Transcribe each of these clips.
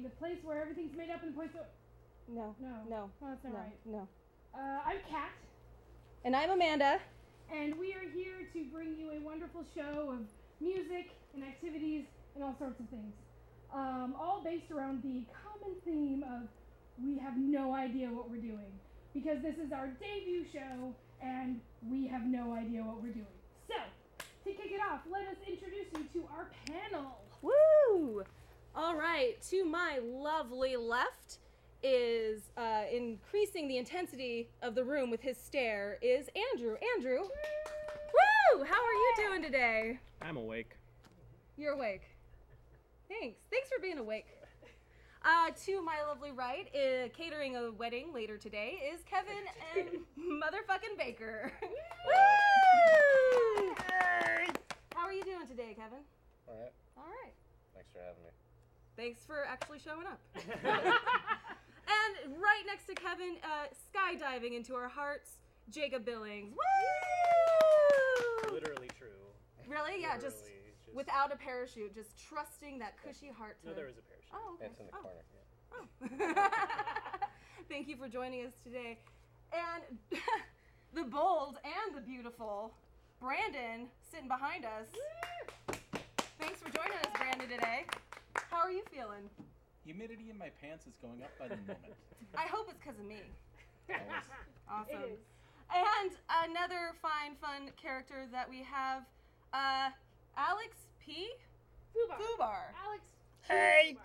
The place where everything's made up and the place where... No. Oh, that's not right. No. I'm Kat. And I'm Amanda. And we are here to bring you a wonderful show of music and activities and all sorts of things. All based around the common theme of we have no idea what we're doing. Because this is our debut show and we have no idea what we're doing. So, to kick it off, let us introduce you to our panel. Woo! All right, to my lovely left is increasing the intensity of the room with his stare is Andrew. Andrew! Woo! How are you doing today? I'm awake. You're awake. Thanks for being awake. To my lovely right, catering a wedding later today, is Kevin and motherfucking Baker. Woo! How are you doing today, Kevin? All right. All right. Thanks for having me. Thanks for actually showing up. And right next to Kevin, skydiving into our hearts, Jacob Billings. Woo! Literally true. Really? Yeah, Literally, just without a parachute, just trusting that cushy heart to... No, there is a parachute. Oh, okay. It's in the corner. Oh. Thank you for joining us today. And the bold and the beautiful Brandon sitting behind us. Thanks for joining us, Brandon, today. How are you feeling? Humidity in my pants is going up by the moment. I hope it's because of me. Always. Awesome. It is. And another fine, fun character that we have, Alex P. Fubar. Alex. Hey!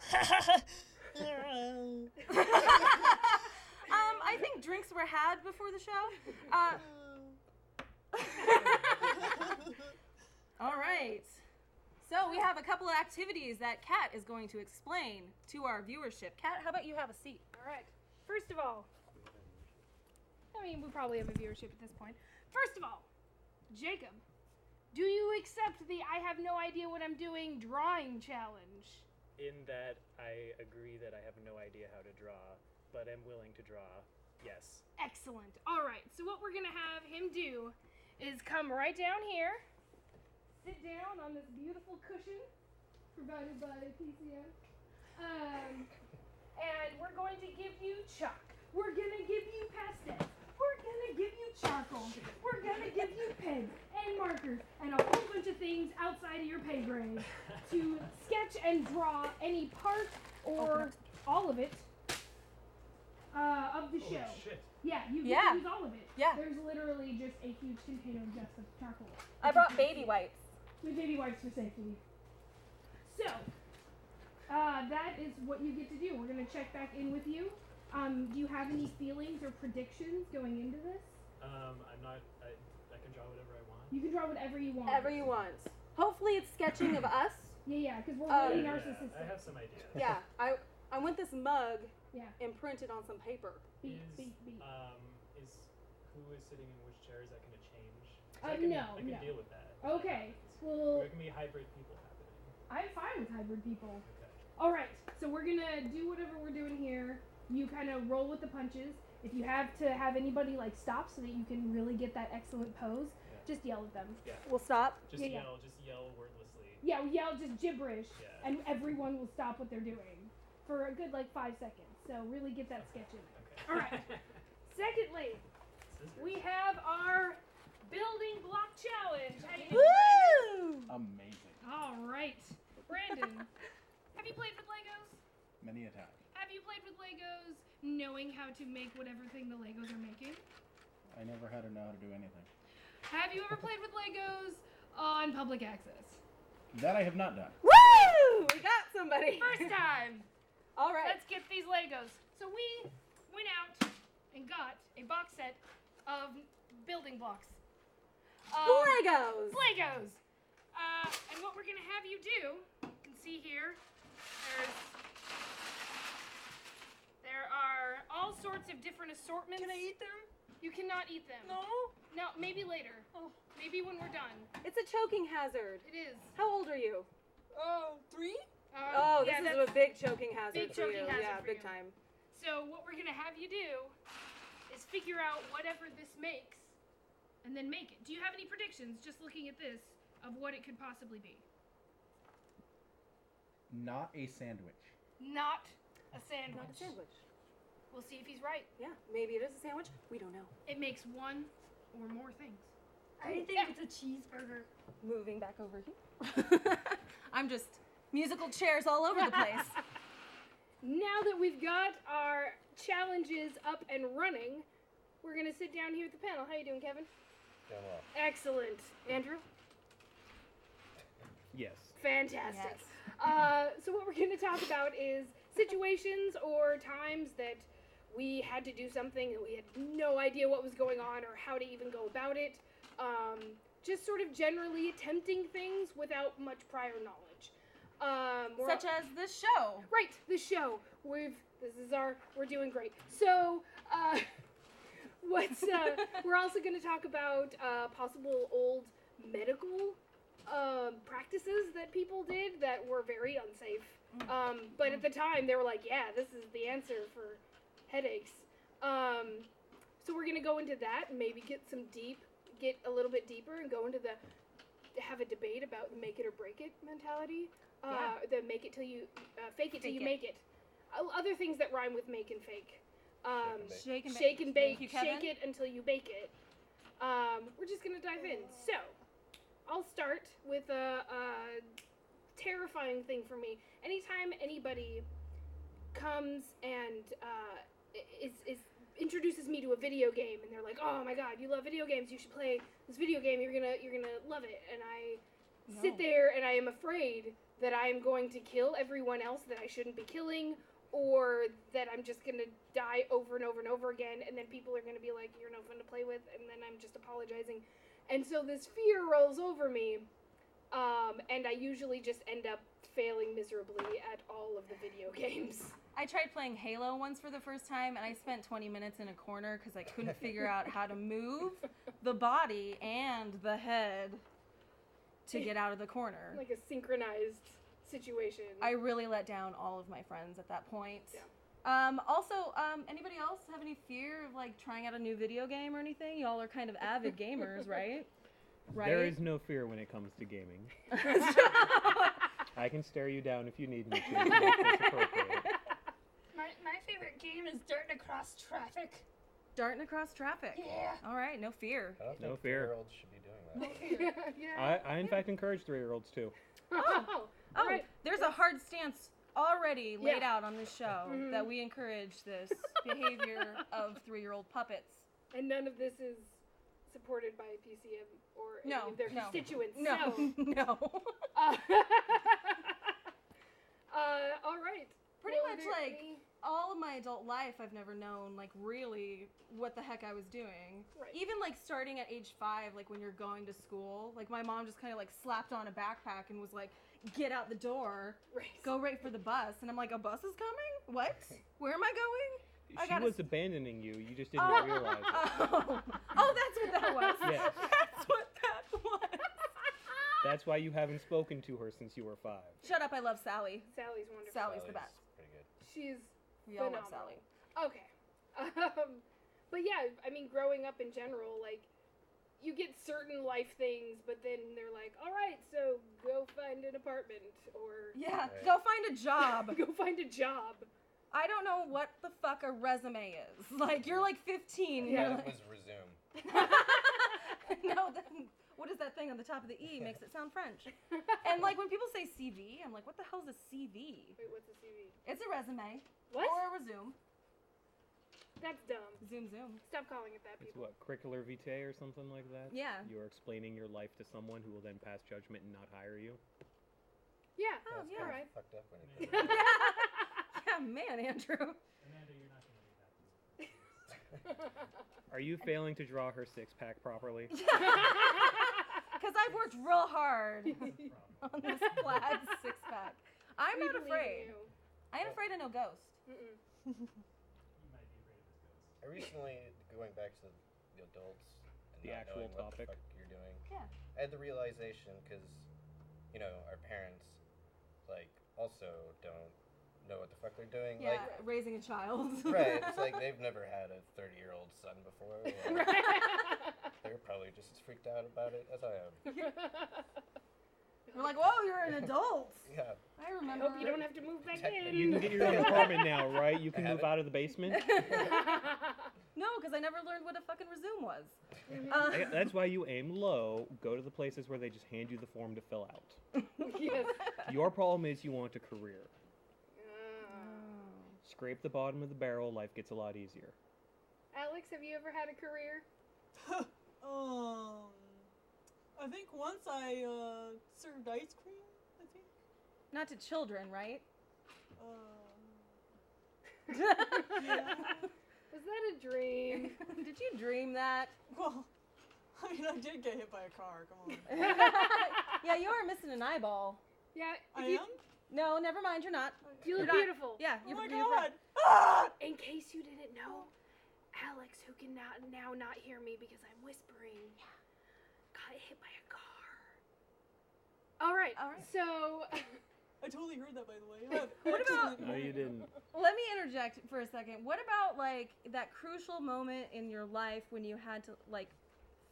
I think drinks were had before the show. All right. So we have a couple of activities that Kat is going to explain to our viewership. Kat, how about you have a seat? All right. First of all, I mean, we probably have a viewership at this point. First of all, Jacob, do you accept the I have no idea what I'm doing drawing challenge? In that I agree that I have no idea how to draw, but am willing to draw. Yes. Excellent. All right. So what we're going to have him do is come right down here, sit down on this beautiful cushion provided by PCM, and we're going to give you chalk. We're going to give you pastels. We're going to give you charcoal. We're going to give you pens and markers and a whole bunch of things outside of your pay grade to sketch and draw any part or all of it of the show. Shit. Yeah, you can use all of it. Yeah. There's literally just a huge container just of charcoal. I brought baby wipes. With baby wipes for safety. So, that is what you get to do. We're going to check back in with you. Do you have any feelings or predictions going into this? I'm not. I can draw whatever I want. You can draw whatever you want. Whatever you want. Hopefully it's sketching of us. Yeah, because we're really narcissistic. I have some ideas. Yeah, I want this mug Yeah. imprinted on some paper. Beat. Is who is sitting in which chair? Is that going to change? No. I can deal with that. Okay. Well, There can be hybrid people happening. I'm fine with hybrid people. Okay. All right. So we're gonna do whatever we're doing here. You kind of roll with the punches. If you have to have anybody like stop so that you can really get that excellent pose, just yell at them. Yeah. We'll stop. Just yell wordlessly. Yeah, yell just gibberish, Yeah. and everyone will stop what they're doing for a good 5 seconds. So really get that sketch in there. Okay. All right. Secondly, Scissors. we have our building block challenge. How you doing, Woo! Amazing. All right, Brandon. Have you played with Legos? Many a time. Have you played with Legos knowing how to make whatever thing the Legos are making? I never had to know how to do anything. Have you ever played with Legos on public access? That I have not done. Woo! We got somebody. First time. All right. Let's get these Legos. So we went out and got a box set of building blocks. Legos! Legos. And what we're gonna have you do, you can see here, there are all sorts of different assortments. Can I eat them? You cannot eat them. No? No, maybe later. Oh. Maybe when we're done. It's a choking hazard. It is. How old are you? 3? Oh, yeah, this is that's- a big choking hazard Big for choking you. hazard Yeah, for big you. time. So what we're gonna have you do is figure out whatever this makes, and then make it. Do you have any predictions, just looking at this, of what it could possibly be? Not a sandwich. Not a sandwich. Not a sandwich. We'll see if he's right. Yeah, maybe it is a sandwich. We don't know. It makes one or more things. I think it's a cheeseburger. Moving back over here. I'm just musical chairs all over the place. Now that we've got our challenges up and running, we're gonna sit down here at the panel. How you doing, Kevin? Doing well. Excellent. Andrew? Yes. Fantastic. Yes. So what we're going to talk about is situations or times that we had to do something and we had no idea what was going on or how to even go about it. Just sort of generally attempting things without much prior knowledge. Such as this show. Right, the show. We're doing great. So, we're also going to talk about possible old medical practices that people did that were very unsafe. But at the time, they were like, yeah, this is the answer for headaches. So we're going to go into that and maybe get a little bit deeper and go into have a debate about the make it or break it mentality. The make it till you, fake it till you make it. Other things that rhyme with make and fake. Shake and bake. Shake and bake. Thank you, Kevin. Shake it until you bake it. We're just gonna dive in. So, I'll start with a terrifying thing for me. Anytime anybody comes and introduces me to a video game, and they're like, "Oh my God, you love video games! You should play this video game. You're gonna love it." And I sit there and I am afraid that I am going to kill everyone else that I shouldn't be killing, or that I'm just gonna die over and over and over again, and then people are gonna be like, "You're no fun to play with," and then I'm just apologizing. And so this fear rolls over me, and I usually just end up failing miserably at all of the video games. I tried playing Halo once for the first time, and I spent 20 minutes in a corner because I couldn't figure out how to move the body and the head to get out of the corner. Like a synchronized situation. I really let down all of my friends at that point. Yeah. Also, anybody else have any fear of like trying out a new video game or anything? Y'all are kind of avid gamers, right? Right. There is no fear when it comes to gaming. I can stare you down if you need me to. If it's appropriate. My favorite game is Darting Across Traffic. Darting across traffic. Yeah. All right, no fear. I don't No think fear. 3-year-olds should be doing that. Yeah. I in fact encourage 3-year-olds too. Oh, Oh, right. there's a hard stance already laid Yeah. out on this show Mhm. that we encourage this behavior of 3-year-old puppets. And none of this is supported by PCM or any No, of their no. constituents. No, So, no. all right. Pretty Well, much there like any- all of my adult life, I've never known like really what the heck I was doing. Right. Even like starting at age 5, like when you're going to school, like my mom just kind of like slapped on a backpack and was like, "Get out the door, Right. go right for the bus." And I'm like, "A bus is coming? What? Where am I going?" I She gotta was abandoning you. You just didn't Oh. realize it. Oh, that's what that was. Yes. That's what that was. That's why you haven't spoken to her since you were 5. Shut up! I love Sally. Sally's wonderful. Sally's the best. Pretty good. She's We all love phenomenal. Sally. Okay. But yeah, I mean, growing up in general, like, you get certain life things, but then they're like, all right, so go find an apartment or Yeah, Right. go find a job. go find a job. I don't know what the fuck a resume is. Like, you're like 15. Yeah. You're It like, was resume. no, then what is that thing on the top of the E? Makes it sound French. And like when people say CV, I'm like, what the hell's a CV? Wait, what's a CV? It's a resume. What? Or a resume. That's dumb. Zoom, zoom. Stop calling it that, It's people. what, curricular vitae or something like that? Yeah. You're explaining your life to someone who will then pass judgment and not hire you. Yeah. Oh, That's yeah. kinda Alright. fucked up when you put it Yeah, man, Andrew. Amanda, you're not going to do that. Are you failing to draw her six-pack properly? Because I've worked real hard on this plaid six-pack. I'm We not believe in afraid. you. I ain't afraid of no ghost. Mm-mm. I recently, going back to the adults and The not actual knowing what topic. the fuck you're doing, Yeah. I had the realization because, you know, our parents, like, also don't know what the fuck they're doing. Yeah, Like, raising a child. right, it's like they've never had a 30-year-old son before. Like, they're probably just as freaked out about it as I am. We're like, whoa, you're an adult. Yeah. I I remember. hope you don't have to move back in. You can get your own apartment now, right? You can I move haven't. out of the basement. No, because I never learned what a fucking resume was. That's why you aim low. Go to the places where they just hand you the form to fill out. Yes. Your problem is you want a career. Oh. Scrape the bottom of the barrel, life gets a lot easier. Alex, have you ever had a career? I think once I served ice cream. I think. Not to children, right? Yeah. Was that a dream? Did you dream that? Well, I mean, I did get hit by a car. Come on. Yeah, you are missing an eyeball. Yeah. I if you, am. No, never mind, you're not. You look You're not- beautiful. Yeah, Oh you're my you're god. In case you didn't know, Alex, who can now not hear me because I'm whispering, got hit by a car. All right. All right. So, I totally heard that, by the way. What about- No, you didn't. Let me interject for a second. What about like that crucial moment in your life when you had to like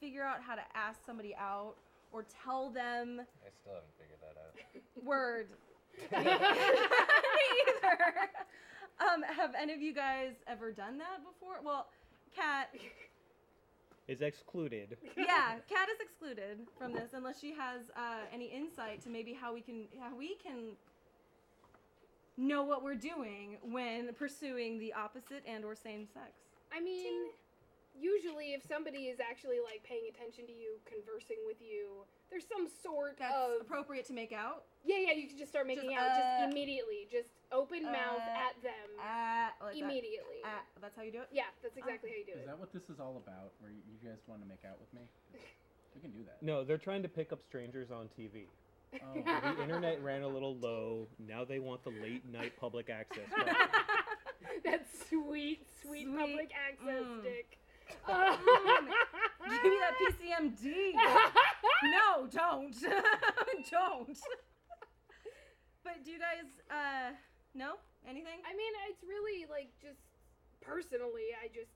figure out how to ask somebody out or tell them I still haven't figured that out. word? Me either. Have any of you guys ever done that before? Well, Kat, Is excluded. yeah, Kat is excluded from this unless she has any insight to maybe how we can know what we're doing when pursuing the opposite and or same sex. I mean, usually if somebody is actually like paying attention to you, conversing with you, there's some sort That's of appropriate to make out. yeah. You can just start making Just, out just immediately, just open mouth at them Like immediately. that. That's how you do it. Yeah, that's exactly how you do Is it. that what this is all about? Where you guys want to make out with me? We can do that. No, they're trying to pick up strangers on TV. Oh, The internet ran a little low. Now they want the late night public access. product. That sweet Sweet. public access Mm. stick. Give me that PCMD. No, don't. Don't. But do you guys know anything? I mean, it's really like just personally, I just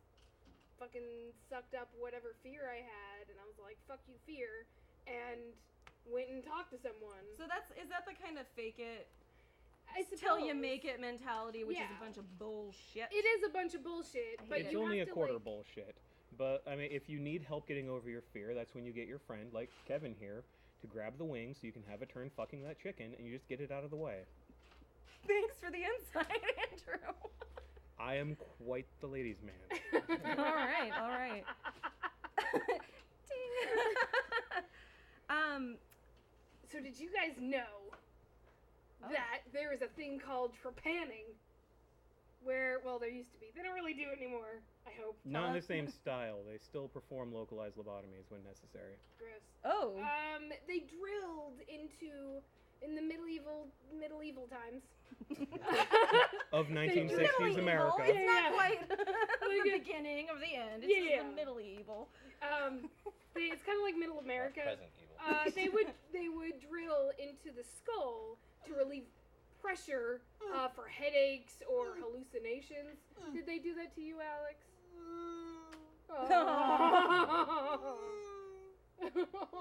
fucking sucked up whatever fear I had, and I was like, "Fuck you, fear," and went and talked to someone. So is that the kind of fake it I till you suppose. make it mentality, which is Yeah. a bunch of bullshit. It is a bunch of bullshit, I but hate It's you only a have to, quarter like, bullshit. But, I mean, if you need help getting over your fear, that's when you get your friend, like Kevin here, to grab the wing so you can have a turn fucking that chicken and you just get it out of the way. Thanks for the insight, Andrew. I am quite the ladies' man. all right. Ding. So did you guys know Oh. that there is a thing called trepanning? Where, well, there used to be. They don't really do it anymore, I hope. Not in the us. same style. They still perform localized lobotomies when necessary. Gross. Oh. They drilled in the medieval times. Of The 1960s medieval. America. It's Yeah. not quite the Yeah. beginning of the end. It's Yeah, just yeah. the medieval. It's kind of like Middle America. Present evil. They would drill into the skull to relieve pressure for headaches or hallucinations. Did they do that to you, Alex?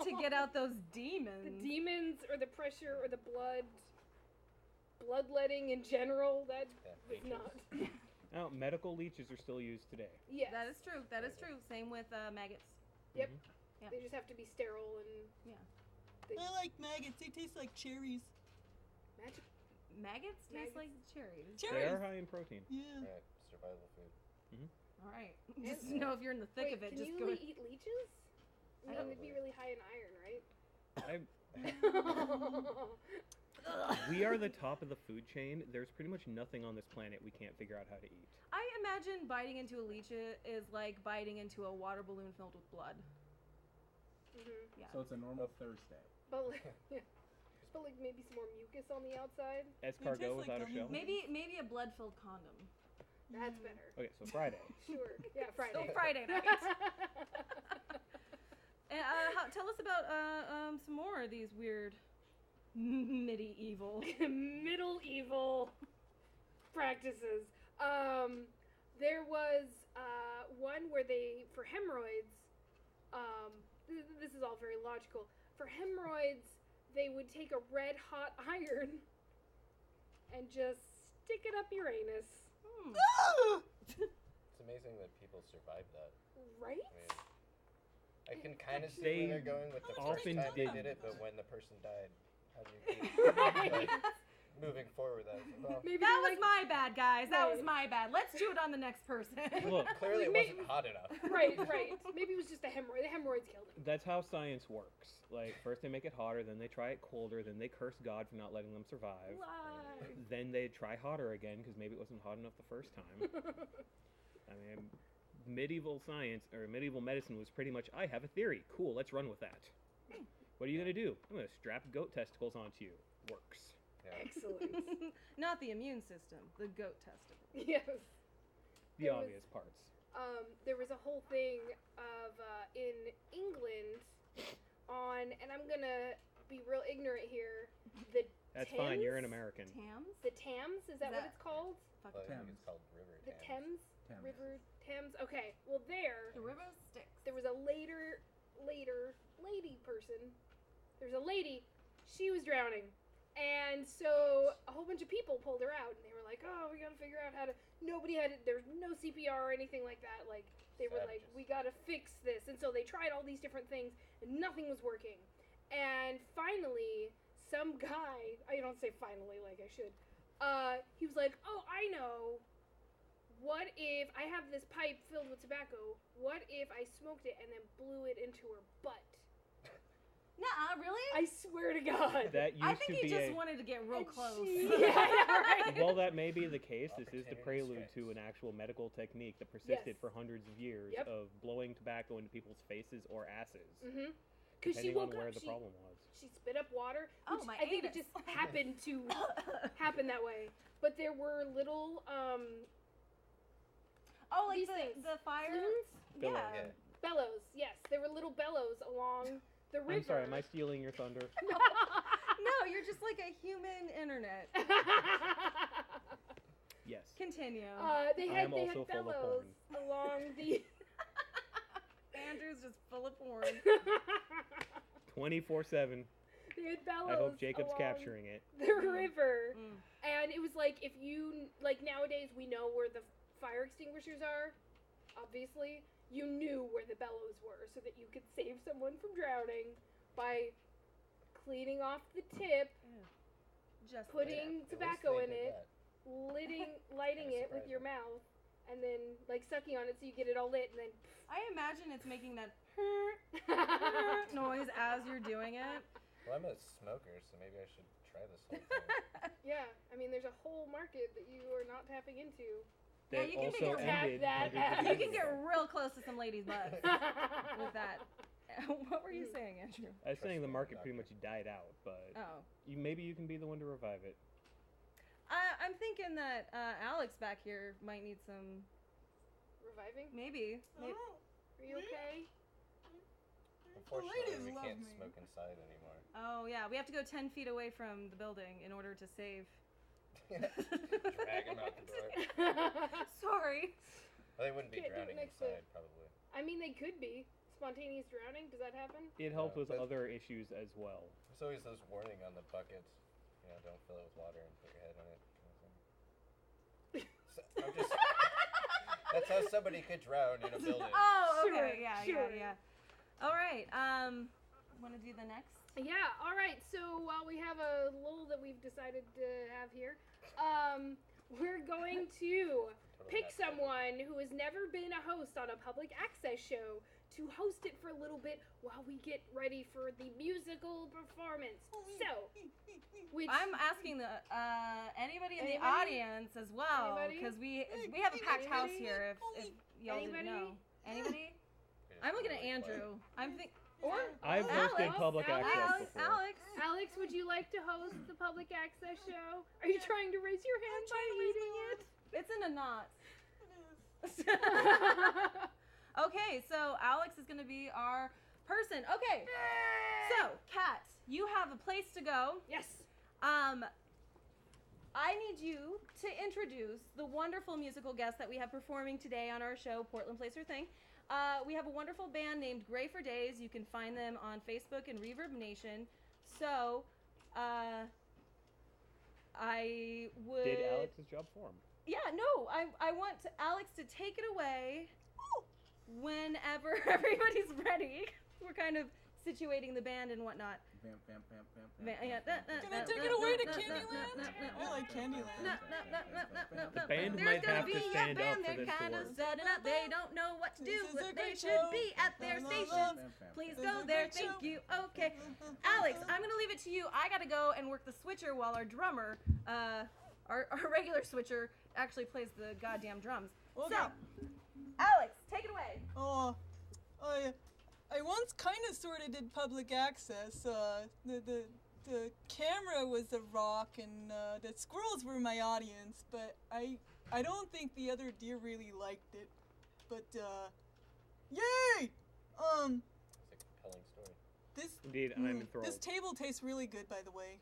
To get out those demons. the demons or the pressure or the bloodletting in general. That was Yeah, not. Now, medical leeches are still used today. Yes. That is true. That is true. Same with maggots. Yep. Mhm. Yeah. They just have to be sterile and I like maggots. They taste like cherries. magic. Maggots taste like cherries. They Cherries. are high in protein. Yeah. Right, survival food. All right. Just know if you're in the thick Wait, of it, can just you go. really eat leeches? I mean, don't it'd be know. really high in iron, right? I, We are the top of the food chain. There's pretty much nothing on this planet we can't figure out how to eat. I imagine biting into a leech is like biting into a water balloon filled with blood. Yeah. So it's a normal Thursday. But like, maybe some more mucus on the outside. Escargot tastes like without a gummy shell? Maybe a blood-filled condom. That's better. Okay, so Friday. Sure. Yeah, Friday. So Friday night. And tell us about some more of these weird medieval. Medieval practices. There was one where they, for hemorrhoids, this is all very logical. For hemorrhoids, they would take a red hot iron and just stick it up your anus. It's amazing that people survive that. Right? I can kind of see They where they're going with the first often time they did. did it, but when the person died, how do you keep like, moving forward? That was, well, Maybe That they're was my bad, guys. That was Right. my bad. Let's do it on the next person. Look, clearly it Maybe- wasn't hot enough. right. Maybe it was just a hemorrhoid. The hemorrhoids killed him. that's how science works. Like, first they make it hotter, then they try it colder, then they curse God for not letting them survive. Why? Then they try hotter again because maybe it wasn't hot enough the first time. I mean, medieval science or medieval medicine was pretty much, I have a theory. Cool, let's run with that. What are you gonna do? I'm gonna strap goat testicles onto you. Works. Yeah. Excellent. Not the immune system, the goat testicle. Yes. The There was- obvious parts. There was a whole thing of in England on, and I'm gonna be real ignorant here. The That's Thames? fine. You're an American. Tams? The Thames, is that what that- it's called? Fuck. Well, I think Thames. it's called River The Thames. Thames? River Thames. Okay. Well, The river sticks. there was a later lady person. There's a lady. She was drowning, and so a whole bunch of people pulled her out, and they were like, "Oh, we gotta figure out how to." Nobody had. There was no CPR or anything like that. Like they were like, Savages. "We gotta fix this," and so they tried all these different things, and nothing was working. And finally, some guy. I don't say finally like I should. He was like, "Oh, I know. What if I have this pipe filled with tobacco? What if I smoked it and then blew it into her butt?" Nuh-uh, really? I swear to God. That used I think to he be just a. wanted to get real And close. yeah, right. While that may be the case, this is the Opportunity prelude to strikes. an actual medical technique that persisted Yes. for hundreds of years Yep. of blowing tobacco into people's faces or asses, Mm-hmm. Because she depending woke on where up. the She, problem was. she spit up water. Oh, Which my I think anus. it just happened to happen that way. But there were little Oh, like These things. the fire? flumes? Billows. Yeah. Yeah. Bellows. Yes, there were little bellows along the river. I'm sorry, am I stealing your thunder? No, you're just like a human internet. Yes. Continue. They I had am they also had full of bellows along the. Andrew's just full of porn. 24/7. They had bellows. I hope Jacob's along capturing it. the river. Mm. And it was like, if you, like nowadays we know where the fire extinguishers are, obviously. You knew where the bellows were so that you could save someone from drowning by cleaning off the tip, Just putting At least tobacco they in did it, lighting Kinda it with your surprising. mouth, and then like sucking on it so you get it all lit, and then I imagine it's making that noise as you're doing it. Well, I'm a smoker, so maybe I should try this whole thing. yeah, I mean there's a whole market that you are not tapping into. That you can also figure out ended that hundreds of out. You years can get ago. real close to some ladies' butts with that. What were you saying, Andrew? I was saying the Trust me, market pretty doctor. much died out, but Oh. maybe you can be the one to revive it. I'm thinking that Alex back here might need some. Reviving? Maybe. Oh, Are you okay? Unfortunately, ladies we love can't me. smoke inside anymore. Oh, yeah. We have to go 10 feet away from the building in order to save. Drag him out the door. Sorry. Well, they wouldn't be Can't do it drowning next to- inside, probably. I mean, they could be. Spontaneous drowning, does that happen? It helped with but- other issues as well. There's always those warning on the buckets. You know, don't fill it with water and put your head on it. kind of thing. So, I'm just, that's how somebody could drown in a building. Oh, Sure, okay. Yeah, sure. yeah, yeah. All right. Want to do the next? Yeah, alright, so while we have a lull that we've decided to have here, we're going to Totally pick not someone who has never been a host on a public access show to host it for a little bit while we get ready for the musical performance. So, which I'm asking the anybody in the Anybody? audience as well, Anybody? because we have a packed house Anybody? here. If y'all Anybody? didn't know, anybody? I'm looking at Andrew. I'm think or I've Alex. hosted public Alex. access before. Alex. Alex, would you like to host the public access show? Are you trying to raise your hand by eating it? It's in a knot. Okay, so Alex is gonna be our person. Okay, so Kat, you have a place to go. Yes. I need you to introduce the wonderful musical guests that we have performing today on our show, Portland Plays Her Thing. We have a wonderful band named Gray for Days. You can find them on Facebook and Reverb Nation. So, I would... Did Alex's job for him? Yeah, no, I want Alex to take it away whenever everybody's ready. We're kind of situating the band and whatnot. Vamp, vamp, vamp, vamp, Va- vamp, yeah, vamp, Can I vamp, take vamp, it away to vamp, vamp, Candyland? vamp, vamp, I like Candyland. No, no, no, no, no, no, The no. band There's might gonna have to be stand a band. up for They're this kind of award. setting up. They don't know what to do, This is a but they great should show. be at their La, la, la. stations. vamp, vamp, Please This go is a there. great Thank show. you. Okay, Alex, I'm gonna leave it to you. I gotta go and work the switcher while our drummer, our regular switcher, actually plays the goddamn drums. Okay. So, Alex, take it away. Oh, I once kind of sort of did public access. The camera was a rock and the squirrels were my audience, but I don't think the other deer really liked it. But yay! It's a compelling story. This Indeed, I'm enthralled. this table tastes really good, by the way.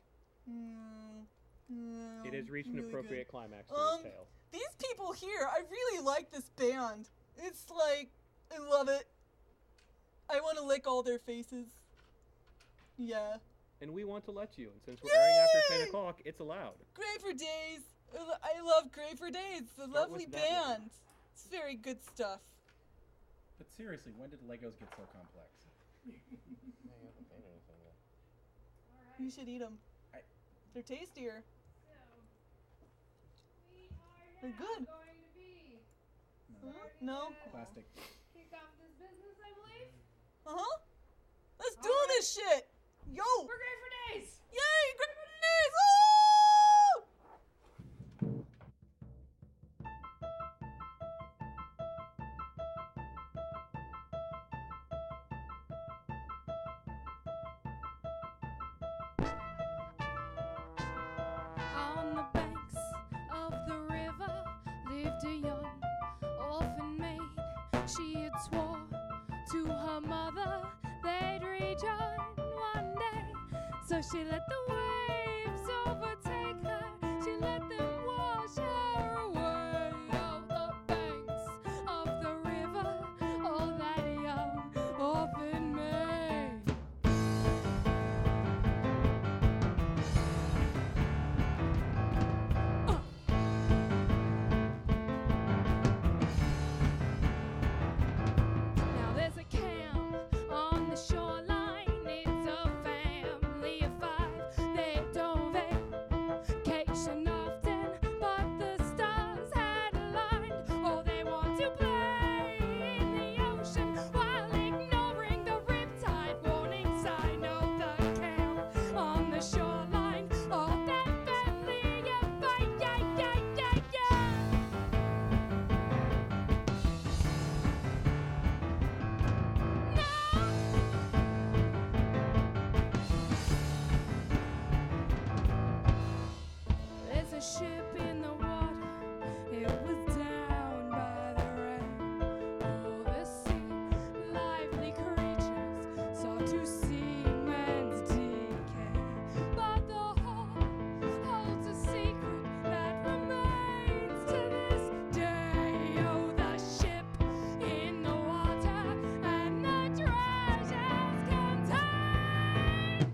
It has reached an really appropriate good. climax to Um, this tale. These people here, I really like this band. It's like, I love it. I want to lick all their faces. Yeah. And we want to let you. And since we're airing after 10 Yay! o'clock, it's allowed. Gray for Days. I love Gray for Days. It's a Start lovely with that one. band. It's very good stuff. But seriously, when did Legos get so complex? Yeah, you haven't made anything yet. You should eat them. They're tastier. They're good. Going to be No. No? Plastic. kick off this business, I believe. Uh-huh. Let's do this shit. Yo. We're great for days. Yay, Gray for Days. Woo! On the banks of the river lived a young orphan maid. She had swore to her mother they'd rejoin one day. So she let the waves overtake her. She let them wash her away. On the banks of the river, oh that young orphan maid. Now there's a camp on the shoreline. It's a family of 5. They don't vacation often, but the stars had aligned. Oh, they want to play in the ocean while ignoring the riptide warning sign. Oh, the camp on the shoreline. Oh, that family of 5. Yeah, yeah, yeah, yeah. There's a ship in the water, it was down by the rain. Oh, the sea, lively creatures sought to see man's decay. But the hull holds a secret that remains to this day. Oh, the ship in the water and the treasures contained.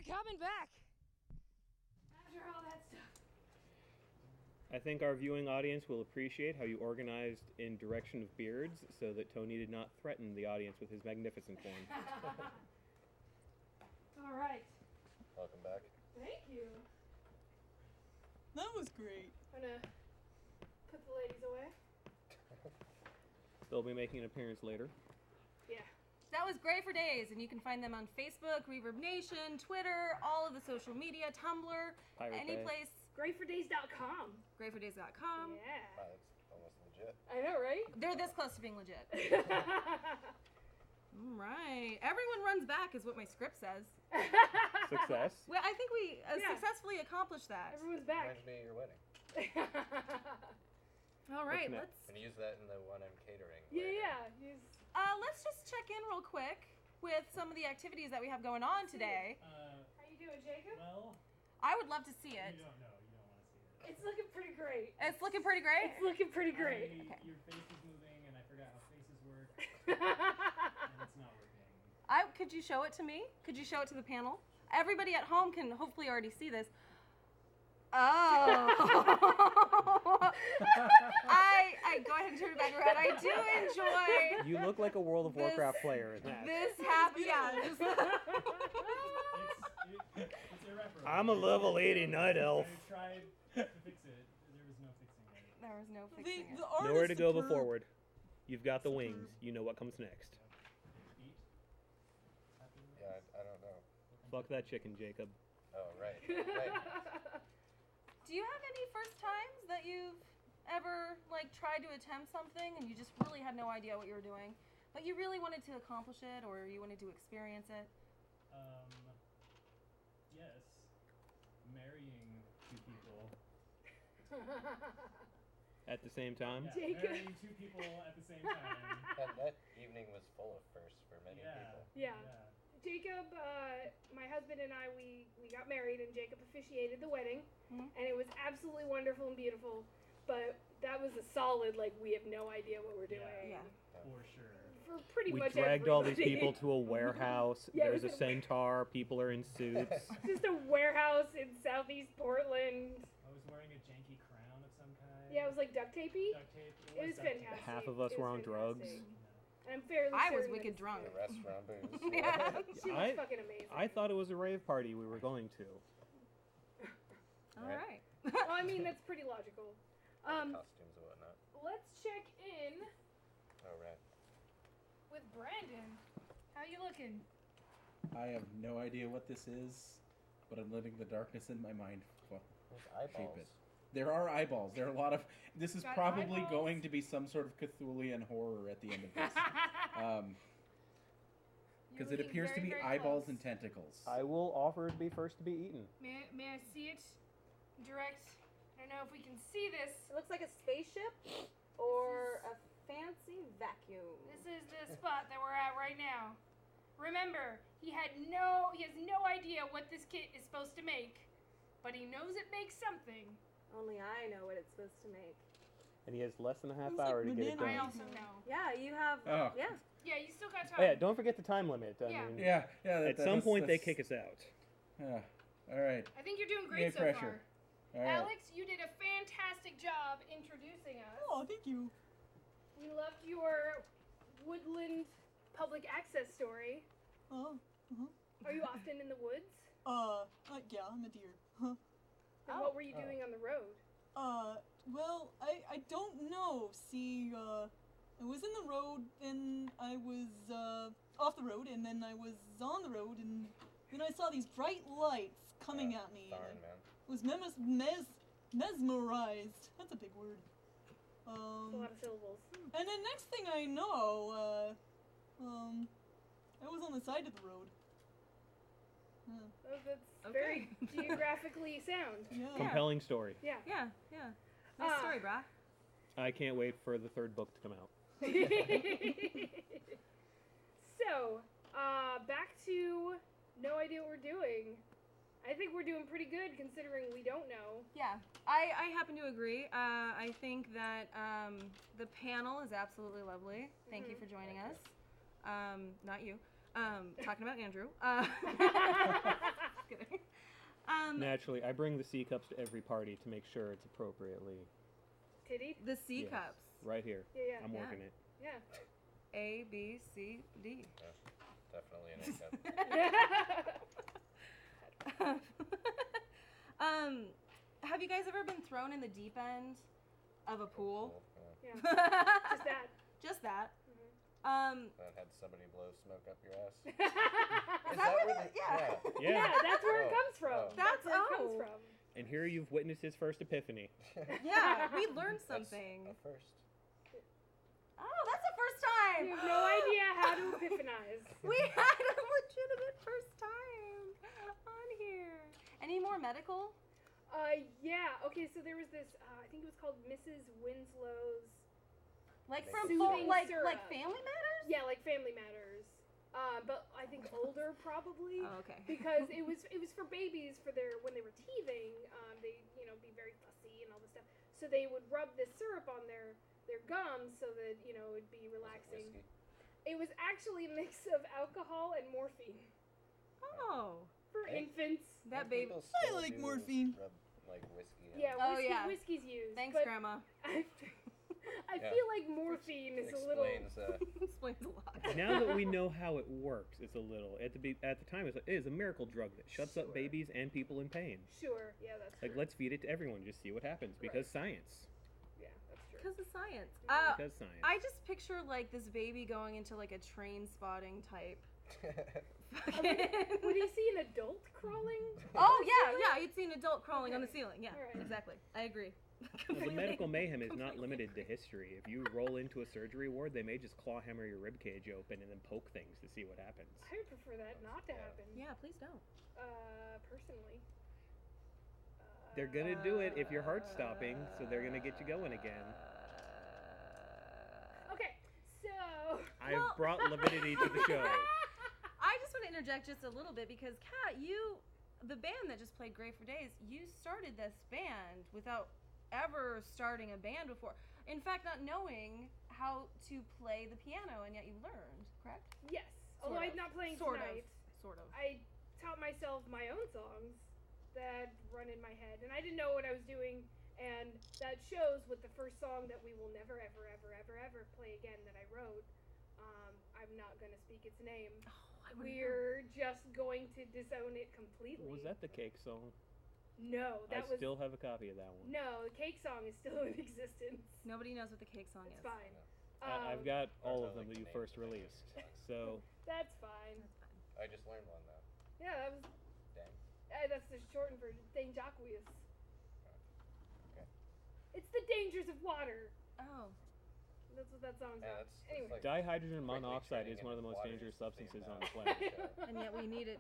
coming back. After all that stuff. I think our viewing audience will appreciate how you organized in direction of beards so that Tony did not threaten the audience with his magnificent one. All right. Welcome back. Thank you. That was great. I'm gonna put the ladies away. They'll be making an appearance later. Yeah. That was Gray for Days, and you can find them on Facebook, Reverb Nation, Twitter, all of the social media, Tumblr, Pirate any Bay. place. Grayfordays.com. Grayfordays.com. Yeah. Wow, that's almost legit. I know, right? They're this close to being legit. All right. Everyone runs back is what my script says. Success. Well, I think we Yeah. successfully accomplished that. Everyone's back. Reminds me of your wedding. All right, next? let's And use that in the one I'm catering. Yeah, later. yeah. let's just check in real quick with some of the activities that we have going on today. How you doing, Jacob? Well, I would love to see it. you don't know. You don't want to see it. It's looking pretty great. It's looking pretty great. It's looking pretty great. Your face is moving, and I forgot how faces work, and it's not working. Could you show it to me? Could you show it to the panel? Everybody at home can hopefully already see this. Oh. I go ahead and turn it back around. I do enjoy You look like a World of Warcraft player in that. this happy. Yeah. just- It's irreparable. I'm a level 80 night elf. I tried to fix it. There was no fixing it. There was no fixing it. The art Nowhere is to go but superb. forward. You've got the wings. You know what comes next. Eat. Happy with Yeah, this? I don't know. Fuck that chicken, Jacob. Oh, right. Right. Do you have any first times that you've ever tried to attempt something and you just really had no idea what you were doing, but you really wanted to accomplish it or you wanted to experience it? Yes. Marrying two people. At the same time? Yeah, Jacob. marrying two people at the same time. That evening was full of firsts for many Yeah. people. Yeah. Jacob, my husband and I, we got married, and Jacob officiated the wedding, Mhm. and it was absolutely wonderful and beautiful. But that was a solid, we have no idea what we're doing. Yeah. For sure. For pretty We much dragged all these everybody. people to a warehouse. Yeah, it There's a was a- centaur. People are in suits. Just a warehouse in southeast Portland. I was wearing a janky crown of some kind. Yeah, it was duct tapey. Duct tape. It was duct tape. fantastic. Half of us It were was on drugs. fantastic. No. And I'm fairly I was certain wicked that drunk. The restaurant booze. Yeah. She was I- fucking amazing. I thought it was a rave party we were going to. All right. Well, I mean, that's pretty logical. Costumes and whatnot. Let's check in Oh, right. with Brandon. How you looking? I have no idea what this is, but I'm letting the darkness in my mind There's shape eyeballs. it. There are eyeballs. There are a lot of. This is Got probably eyeballs. going to be some sort of Cthulhian horror at the end of this. Because it appears to be eyeballs and tentacles. I will offer to be first to be eaten. May I see it? Direct. I don't know if we can see this. It looks like a spaceship or a fancy vacuum. This is the spot that we're at right now. Remember, he has no idea what this kit is supposed to make, but he knows it makes something. Only I know what it's supposed to make. And he has less than a half Looks like hour to get it banana. I done. also know. Yeah, you have. Oh. Yeah. Yeah, you still got time. Oh, yeah, don't forget the time limit. I Yeah. mean, Yeah, yeah. at some point they kick us out. All right. I think you're doing No great so pressure. far. All right. Alex, you did a fantastic job introducing us. Oh, thank you. We loved your woodland public access story. Oh, Are you often in the woods? yeah, I'm a deer. Huh. And what were you doing on the road? Well, I don't know. See, I was in the road, then I was, off the road, and then I was on the road, and then I saw these bright lights coming at me. Darn, and man. I was mesmerized. That's a big word. That's a lot of syllables. And then next thing I know, I was on the side of the road. Oh, that's Okay. very geographically sound. Yeah. Compelling story. Yeah. Yeah. Yeah. Nice story, brah. I can't wait for the third book to come out. So, back to no idea what we're doing. I think we're doing pretty good considering we don't know. Yeah, I happen to agree. I think that the panel is absolutely lovely. Thank you for joining us. Not you. Talking about Andrew. Kidding. Naturally, I bring the C cups to every party to make sure it's appropriately Titty? The C Yes. cups. right here. Yeah. I'm Yeah. working it. Yeah. A, B, C, D. Definitely an A cup. Have you guys ever been thrown in the deep end of a pool? Yeah. Yeah. Just that. Just that. And had somebody blow smoke up your ass. Is Is that that where where the, the- yeah. Yeah. Yeah, that's where it Oh, comes from. oh. That's where it comes Oh. from. And here you've witnessed his first epiphany. Yeah, we learned That's something. a first. Oh, that's the first time. You have no idea how to epiphanize. We had a legitimate first time on here. Any more medical? Yeah. Okay, so there was this. I think it was called Mrs. Winslow's. Like Make from it Soothing like syrup. Family Matters? Yeah, like Family Matters. But I think older probably. Oh, okay. Because it was for babies for their when they were teething. They be very fussy and all this stuff. So they would rub this syrup on their gums so that it'd be relaxing. Whiskey. It was actually a mix of alcohol and morphine Oh. for Hey. infants. That And baby. people I still like do morphine. Rub, like whiskey. on Yeah, it. Oh, whiskey, yeah. whiskey's used. Thanks, but Grandma. I Yeah. feel like morphine is a little. Explains. Explains a lot. Now that we know how it works, it's a little. At the time, it is a miracle drug that shuts up Sure. babies and people in pain. Sure, yeah, that's Like, true. let's feed it to everyone, just see what happens. Because science. Yeah, that's true. Because of science. Because science. I just picture like this baby going into like a train spotting type. Would you see an adult crawling? Oh yeah, you'd see an adult crawling on the ceiling. Yeah, Alright. exactly. I agree. Well, the Completely. medical mayhem is not Completely limited to agree. history. If you roll into a surgery ward, they may just claw hammer your rib cage open and then poke things to see what happens. I would prefer that not to happen. Yeah, please don't. Personally. They're gonna do it if your heart's stopping, so they're gonna get you going again. Okay, so. I've brought Levitinity to the show. I just want to interject just a little bit because Kat, the band that just played Great for Days, you started this band without ever starting a band before. In fact, not knowing how to play the piano, and yet you learned, correct? Yes. Sort Although of. I'm not playing Sort tonight. Sort of. I taught myself my own songs that run in my head, and I didn't know what I was doing, and that shows with the first song that we will never, ever, ever, ever, ever play again that I wrote. I'm not going to speak its name. We're just going to disown it completely. Was that the cake song? No, that I was. still have a copy of that one. No, the cake song is still in existence. Nobody knows what the cake song It's is. fine. I've got all I of them like that the you name first of the released. song. So That's fine. I just learned one though. Yeah, that was. Dang. That's the shortened version. Dane Jacques. Okay. It's the dangers of water. Oh. That's what that song's Yeah, about. that's Anyway. like dihydrogen quickly monoxide turning is one of the into most water dangerous is the thing substances on about the planet. show. And yet we need it.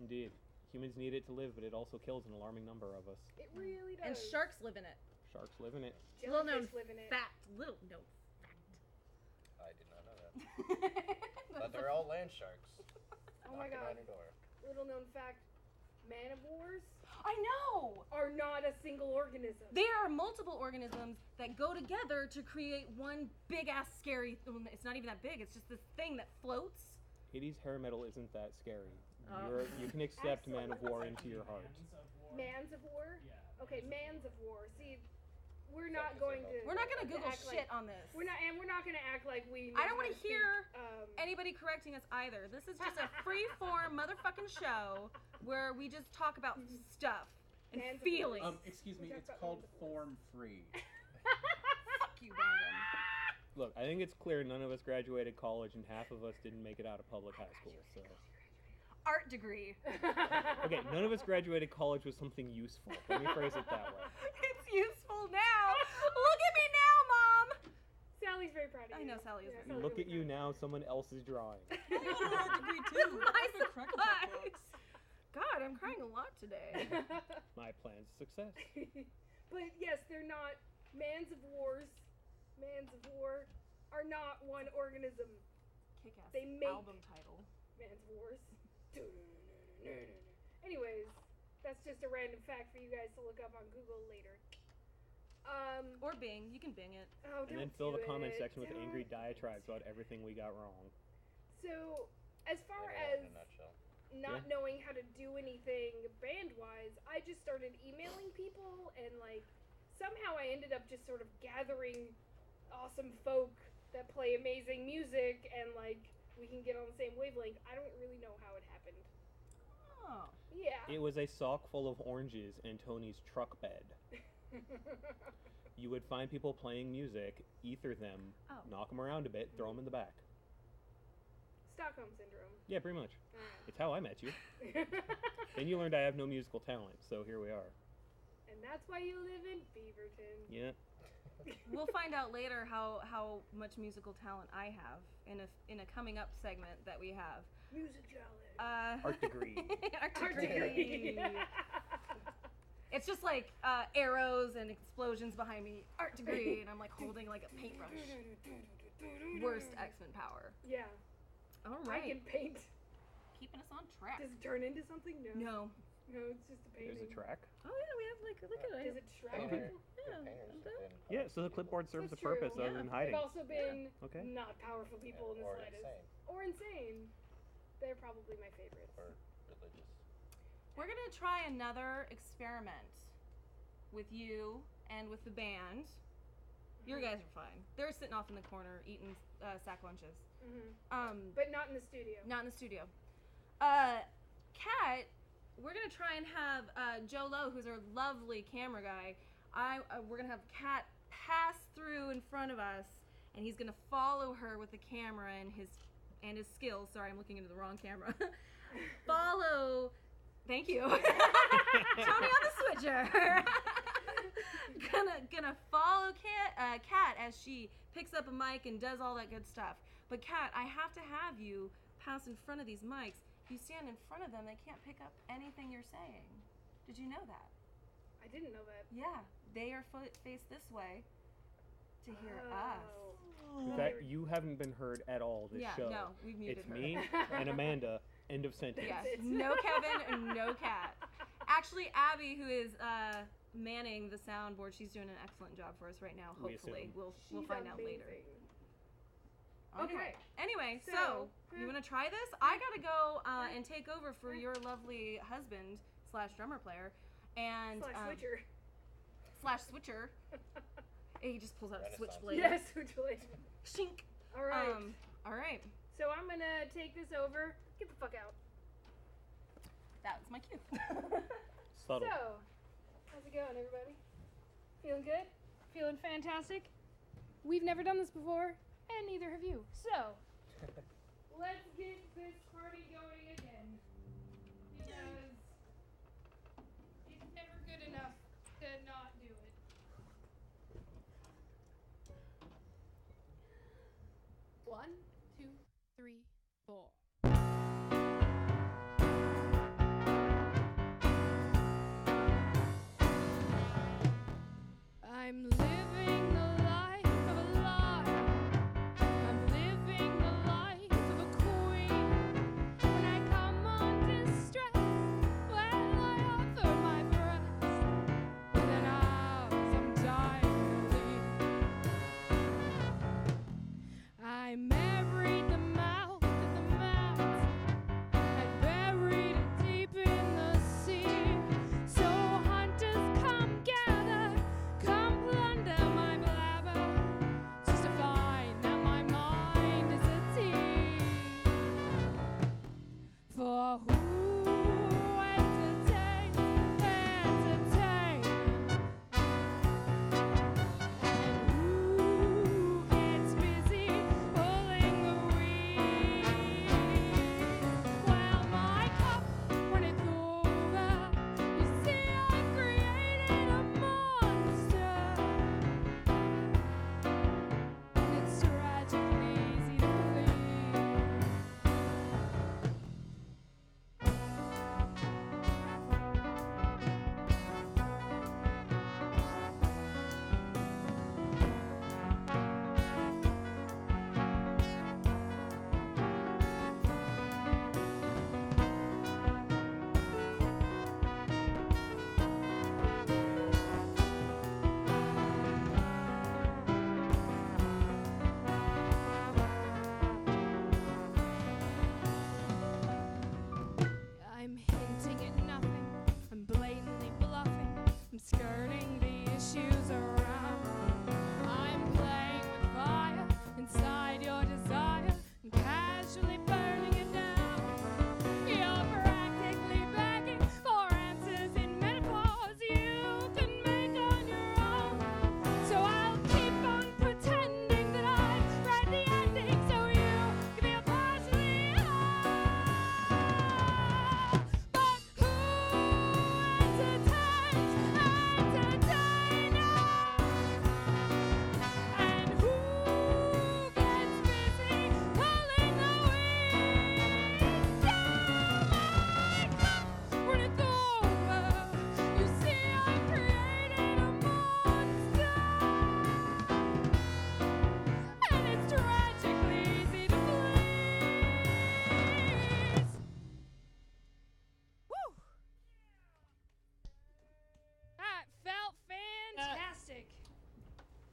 Indeed. Humans need it to live, but it also kills an alarming number of us. It really does. And sharks live in it. Sharks live in it. Little known Jellyfish live in it. fact. Little known fact. I did not know that. But they're all land sharks. Oh my knocking god. on your door. Little known fact. Man of wars I know! are not a single organism. There are multiple organisms that go together to create one big ass scary. It's not even that big. It's just this thing that floats. Hades hair metal isn't that scary. Oh. You can accept Man of War into your heart. Mans of war? Yeah. Okay, Mans of war. See, we're Is not that 'cause going they're to. We're not gonna to Google act shit like, on this. We're not gonna act like we. I don't want wanna to hear Speak, anybody correcting us either. This is just a free form motherfucking show where we just talk about stuff and Hands of feelings. Excuse me, We it's talked called about form free. Fuck you, Brandon. Look, I think it's clear none of us graduated college and half of us didn't make it out of public high school. So, Art degree. okay, none of us graduated college with something useful. Let me phrase it that way. It's useful now. Look at me now, Mom. Sally's very proud of you. I know Sally is Yeah, very Sally's Look really at you proud. now, someone else is drawing. I got an art degree too. My I've been cracking that surprise. box. God, I'm crying a lot today. My plan's a success. But yes, they're not. Mans of war are not one organism. Kick-ass They make- album title. Mans of wars. Anyways, that's just a random fact for you guys to look up on Google later. Or Bing. You can Bing it. Oh, And then don't fill do the comment it. section with Don't. angry diatribes about everything we got wrong. So, as far Internet as in a nutshell. not knowing how to do anything band-wise, I just started emailing people, and like somehow I ended up just sort of gathering awesome folk that play amazing music, and like we can get on the same wavelength. I don't really know how it happened. Oh. Yeah. It was a sock full of oranges and Tony's truck bed. You would find people playing music, ether them, knock them around a bit, throw them in the back. Stockholm syndrome. Yeah, pretty much. It's how I met you. Then you learned I have no musical talent, so here we are. And that's why you live in Beaverton. Yeah. We'll find out later how much musical talent I have in a coming up segment that we have. Music talent. Art degree. Art degree. It's just like arrows and explosions behind me. Art degree, and I'm like holding like a paintbrush. Worst X-Men power. Yeah. All I right. can paint. Keeping us on track. Does it turn into something? No. No. No, it's just a painting. There's a track. Oh yeah, we have like look at it. Does it track Painter- people? good painters have been Yeah, so the clipboard serves That's a purpose true. other than hiding. They've also been Okay. not powerful people in the or slightest. insane Or insane. They're probably my favorites. or religious. We're gonna try another experiment with you and with the band. Your guys are fine. They're sitting off in the corner eating sack lunches. But not in the studio. Not in the studio. Kat, we're gonna try and have Joe Lowe, who's our lovely camera guy. We're gonna have Kat pass through in front of us, and he's gonna follow her with the camera and his skills. Sorry, I'm looking into the wrong camera. Follow. Thank you, Tony on the switcher. gonna follow Kat as she picks up a mic and does all that good stuff. But Kat, I have to have you pass in front of these mics. If you stand in front of them, they can't pick up anything you're saying. Did you know that? I didn't know that. Yeah, they are faced this way to hear us. In fact, you haven't been heard at all this Yeah, show. no, we've muted It's her. me and Amanda. End of sentence. Yes, no Kevin and no Kat. Actually, Abby, who is manning the soundboard, she's doing an excellent job for us right now. We Hopefully, assume. we'll find out later. Okay. Anyway, So, so you want to try this? I gotta go and take over for your lovely husband / drummer player, and Slash switcher. / switcher. He just pulls out a switchblade. Yes, switchblade. Shink. All right. All right. So I'm gonna take this over. Get the fuck out. That was my cue. Subtle. So, how's it going, everybody? Feeling good? Feeling fantastic? We've never done this before, and neither have you. So, let's get this party going again. Because it's never good enough to not do it. One, 2, 3, 4. I'm living the life of a liar. I'm living the life of a queen. When I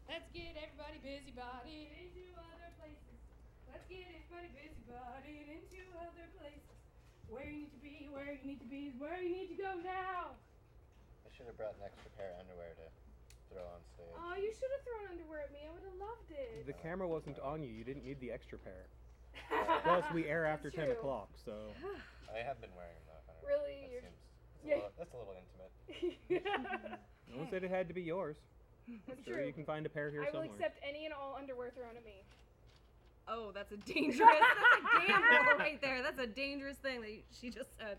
Let's get everybody busybodied into other places. Let's get everybody busybodied into other places. Where you need to be, where you need to be, is where you need to go now. I should have brought an extra pair of underwear to throw on stage. Oh, you should have thrown underwear at me. I would have loved it. The camera wasn't on you. You didn't need the extra pair. Plus, we air after 10 true. o'clock, so. I have been wearing them though. Really? That's a little intimate. No one said it had to be yours. That's Sure, true. you can find a pair here I will somewhere. accept any and all underwear thrown at me. Oh, that's a dangerous. That's a gamble right there. That's a dangerous thing that she just said.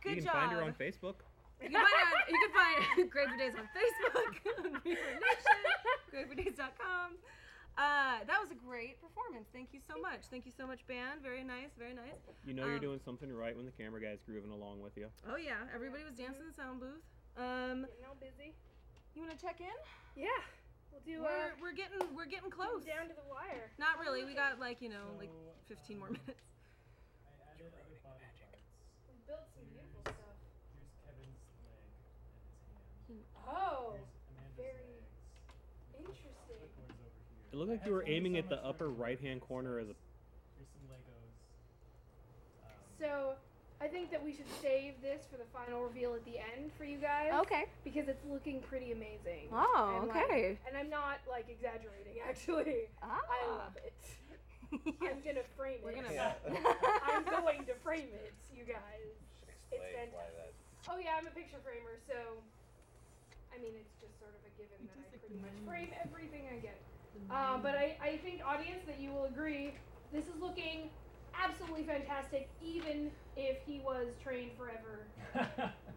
Good You can job. find her on Facebook. You can find Great for Days on Facebook, on Beaver Nation, greatfordays.com. That was a great performance. Thank you so much. Thank you so much, band. Very nice, very nice. You know you're doing something right when the camera guy's grooving along with you. Oh yeah, everybody was dancing in the sound booth. Getting all busy. You want to check in? Yeah. We'll do. We're getting close. Down to the wire. Not really. We got like 15 more minutes. I added other body parts. We built some beautiful stuff. Here's Kevin's leg and his hand. Oh, Here's Amanda's very legs. interesting. Clipboard's over here. It looked like I you were had only aiming so at the much upper room. right-hand corner as a. Here's some Legos. So, I think that we should save this for the final reveal at the end for you guys. Okay. Because it's looking pretty amazing. Oh, And, okay. and I'm not exaggerating. Actually, I love it. I'm gonna frame We're it. gonna. I'm going to frame it, you guys. Should explain why fantastic. that. Oh yeah, I'm a picture framer, so I mean it's just sort of a given that I pretty much frame everything I get. But I think, audience, that you will agree this is looking absolutely fantastic, even if he was trained forever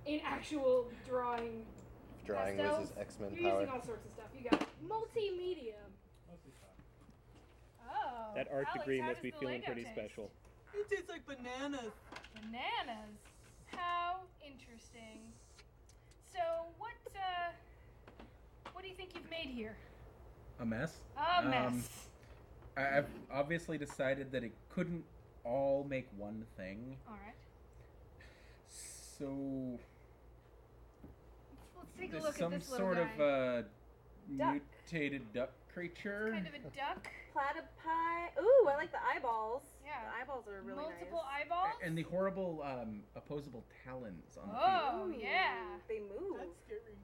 in actual drawing. Drawing pastels. was his X-Men You're power. using all sorts of stuff. You got multimedia. Mostly chalk. Oh. That art Alex, degree how must does be the feeling Lego pretty taste? special. It tastes like bananas. Bananas. How interesting. So, what do you think you've made here? A mess? A mess. I've obviously decided that it couldn't all make one thing. All right. So Let's take a there's look some at this little sort guy. of Duck. mutated duck creature. Kind of a duck. Platypi. Ooh, I like the eyeballs. Yeah. The eyeballs are really Multiple nice. eyeballs. And the horrible opposable talons on the Oh, Ooh, yeah. They move. That's scary.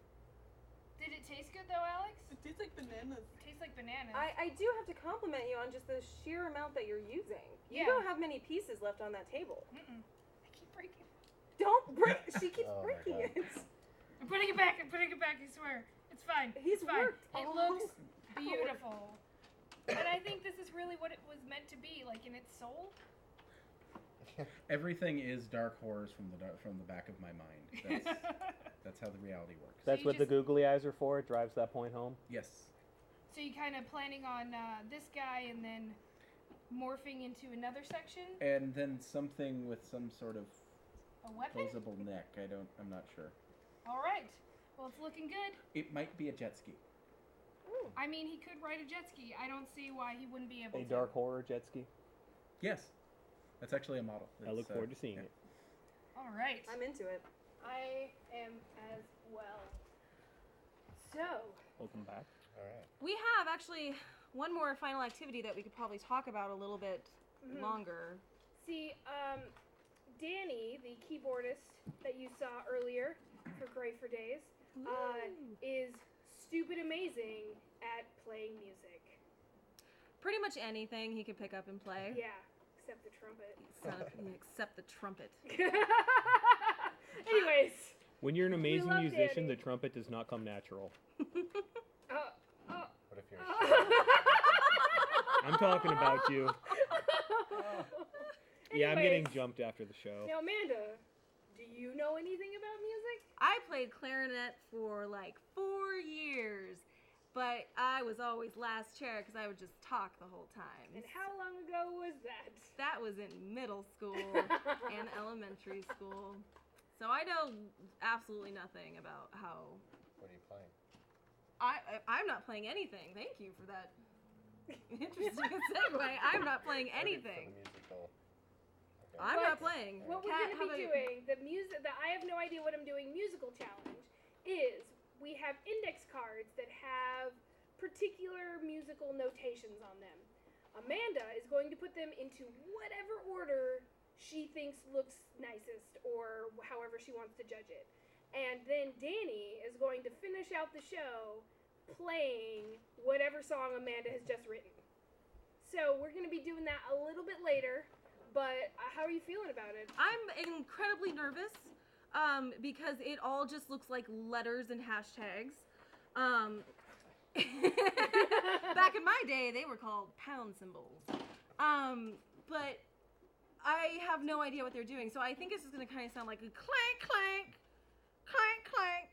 Did it taste good though, Alex? It tastes like bananas. It tastes like bananas. I do have to compliment you on just the sheer amount that you're using. You Yeah. don't have many pieces left on that table. Mm-mm. I keep breaking. Don't break. She keeps Oh my breaking God. it. I'm putting it back. I'm putting it back. I swear. It's fine. He's it's fine. worked It all looks over. beautiful. And I think this is really what it was meant to be, like in its soul. Everything is dark horrors from the back of my mind. That's how the reality works. That's you what the just- googly eyes are for. It drives that point home. Yes. So you kind of planning on this guy and then morphing into another section? And then something with some sort of A weapon? posable neck. I'm not sure. All right. Well, it's looking good. It might be a jet ski. I mean, he could ride a jet ski. I don't see why he wouldn't be able A to. dark horror jet ski. Yes. That's actually a model. I look It's, forward to seeing yeah. it. All right. I'm into it. I am as well. So, Welcome back. All right. We have actually one more final activity that we could probably talk about a little bit longer. see, Danny, the keyboardist that you saw earlier for Great for Days, is stupid amazing at playing music. Pretty much anything he could pick up and play. Yeah, except the trumpet. Except the trumpet. Anyways, When you're an amazing love musician, Danny. the trumpet does not come natural. What if you're a I'm talking about you. Yeah, I'm getting Anyways. jumped after the show. Now, Amanda, do you know anything about music? I played clarinet for like 4 years, but I was always last chair because I would just talk the whole time. And how long ago was that? That was in middle school and elementary school. So I know absolutely nothing about how. What are you playing? I'm not playing anything. Thank you for that interesting segue. I'm not playing For anything. the musical. Okay. I'm But not playing. What we're Kat, going how to be about you? doing, the music, the I have no idea what I'm doing musical challenge, is we have index cards that have particular musical notations on them. Amanda is going to put them into whatever order she thinks looks nicest or however she wants to judge it. And then Danny is going to finish out the show playing whatever song Amanda has just written. So we're going to be doing that a little bit later, but how are you feeling about it? I'm incredibly nervous because it all just looks like letters and hashtags. Back in my day, they were called pound symbols. But I have no idea what they're doing, so I think it's just going to kind of sound like a clank, clank, clank, clank,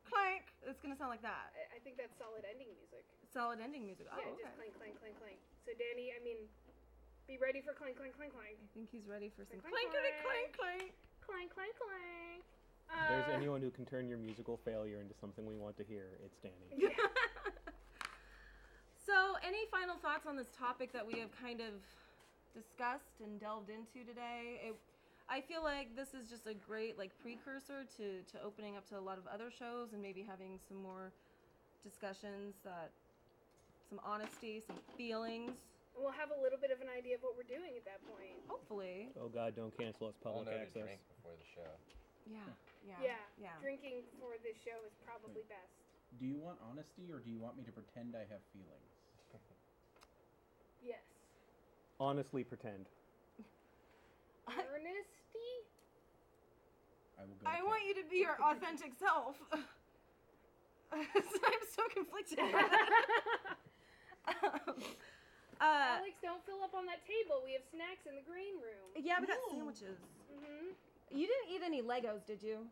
clank. It's going to sound like that. I think that's solid ending music. Solid ending music. Oh, Yeah, okay. just clank, clank, clank, clank. So Danny, I mean, be ready for clank, clank, clank, clank. I think he's ready for some Clank, clankety clank. clank, clank. Clank, clank, clank. If there's anyone who can turn your musical failure into something we want to hear, it's Danny. Yeah. So, any final thoughts on this topic that we have kind of discussed and delved into today? I feel like this is just a great precursor to opening up to a lot of other shows and maybe having some more discussions, some honesty, some feelings. We'll have a little bit of an idea of what we're doing at that point. Hopefully. Oh God, don't cancel us I'll public know to access. drink before the show. Yeah. Drinking for this show is probably best. Do you want honesty or do you want me to pretend I have feelings? Yes. Honestly, pretend. Earnesty? I will go. I want you to be your authentic self. I'm so conflicted. Alex, don't fill up on that table. We have snacks in the green room. Yeah, we got Ooh. sandwiches. Mm-hmm. You didn't eat any Legos, did you?